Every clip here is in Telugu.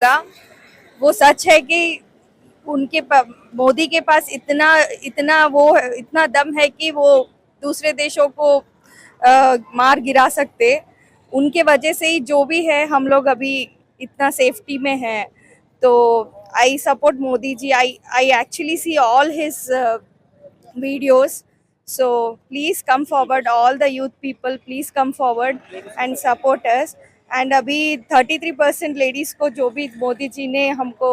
का वो सच है कि मोदी के पास इतना इतना वो इतना दम है कि वो दूसरे देशों को मार गिरा सकते। उनके वजह से ही जो भी है हम लोग अभी इतना सेफ्टी में हैं। तो I support Modi ji. I actually see all his videos. So please come forward, all the youth people, please come forward and support us. And अभी 33% लेडीज को जो भी मोदी जी ने हमको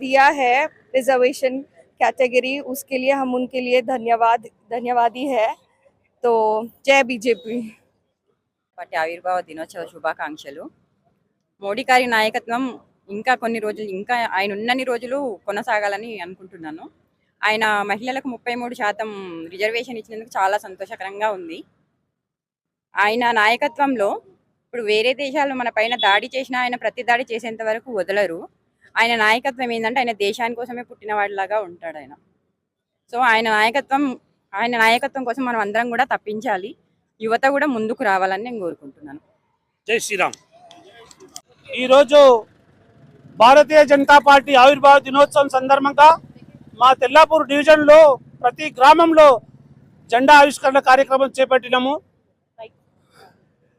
दिया है रिजर्वेशन कैटेगरी, उसके लिए हम उनके लिए धन्यवादी है। तो जय बीजेपी। పార్టీ ఆవిర్భావ దినోత్సవ శుభాకాంక్షలు. మోడీ గారి నాయకత్వం ఇంకా కొన్ని రోజులు, ఇంకా ఆయన ఉన్నన్ని రోజులు కొనసాగాలని అనుకుంటున్నాను. ఆయన మహిళలకు 33% రిజర్వేషన్ ఇచ్చినందుకు చాలా సంతోషకరంగా ఉంది. ఆయన నాయకత్వంలో ఇప్పుడు వేరే దేశాలు మన పైన దాడి చేసినా ఆయన ప్రతి దాడి చేసేంత వరకు వదలరు. ఆయన నాయకత్వం ఏంటంటే ఆయన దేశాని కోసమే పుట్టిన వాడిలాగా ఉంటాడు ఆయన. సో ఆయన నాయకత్వం కోసం మనం అందరం కూడా తప్పించాలి. యువత కూడా ముందుకు రావాలని నేను కోరుకుంటున్నాను. జై శ్రీరామ్. ఈరోజు భారతీయ జనతా పార్టీ ఆవిర్భావ దినోత్సవం సందర్భంగా మా తెల్లాపూర్ డివిజన్లో ప్రతి గ్రామంలో జెండా ఆవిష్కరణ కార్యక్రమం చేపట్టినాము.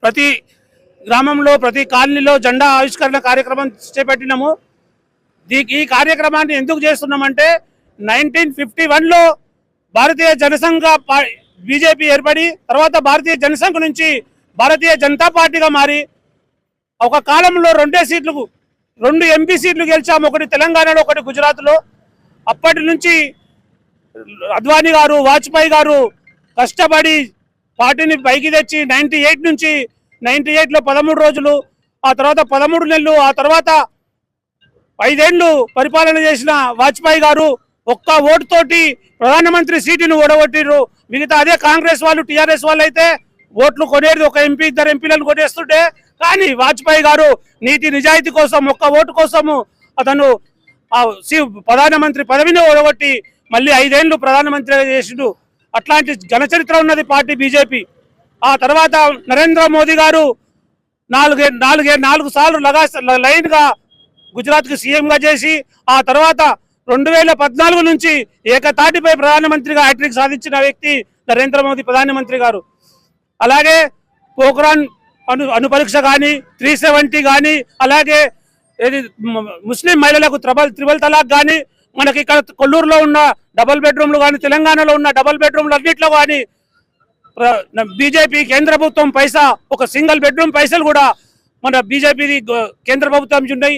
ప్రతి గ్రామంలో ప్రతి కాలనీలో జెండా ఆవిష్కరణ కార్యక్రమం చేపట్టినాము. ఈ కార్యక్రమాన్ని ఎందుకు చేస్తున్నామంటే 1951లో భారతీయ జనసంఘ బీజేపీ ఏర్పడి తర్వాత భారతీయ జనసంఘ్ నుంచి భారతీయ జనతా పార్టీగా మారి ఒక కాలంలో 2 ఎంపీ సీట్లు గెలిచాము. ఒకటి తెలంగాణలో, ఒకటి గుజరాత్లో. అప్పటి నుంచి అద్వానీ గారు, వాజ్పేయి గారు కష్టపడి పార్టీని పైకి తెచ్చి 98 నుంచి 98లో 13 రోజులు, ఆ తర్వాత 13 నెలలు, ఆ తర్వాత 5 ఏళ్లు పరిపాలన చేసిన వాజ్పేయి గారు ఒక్క ఓటుతోటి ప్రధానమంత్రి సీటును ఓడగొట్టిరు. మిగతా అదే కాంగ్రెస్ వాళ్ళు, టీఆర్ఎస్ వాళ్ళు అయితే ఓట్లు కొనేది ఒక ఎంపీ, 2 ఎంపీలను కొనేస్తుంటే, కానీ వాజ్పేయి గారు నీతి నిజాయితీ కోసం, ఒక్క ఓటు కోసము అతను ప్రధానమంత్రి పదవిని ఓడగొట్టి మళ్ళీ 5 ఏళ్లు ప్రధానమంత్రిగా చేసిండు. అట్లాంటి ఘనచరిత్ర ఉన్నది పార్టీ బీజేపీ. ఆ తర్వాత నరేంద్ర మోదీ గారు 4 సార్లు లైన్గా గుజరాత్కి సీఎంగా చేసి, ఆ తర్వాత 2014 నుంచి ఏకతాటిపై ప్రధానమంత్రిగా హ్యాట్రిక్ సాధించిన వ్యక్తి నరేంద్ర మోదీ ప్రధానమంత్రి గారు. అలాగే పోఖ్రాన్ అణు పరీక్ష కానీ, 370 కానీ, అలాగే ముస్లిం మహిళలకు త్రిబల్ తలాక్ కానీ, మనకి ఇక్కడ కొల్లూరులో ఉన్న డబుల్ బెడ్రూమ్లు కానీ, తెలంగాణలో ఉన్న డబుల్ బెడ్రూమ్లు అన్నింటిలో కానీ బీజేపీ కేంద్ర ప్రభుత్వం ఒక సింగిల్ బెడ్రూమ్ పైసలు కూడా మన బీజేపీ కేంద్ర ప్రభుత్వం ఉన్నాయి.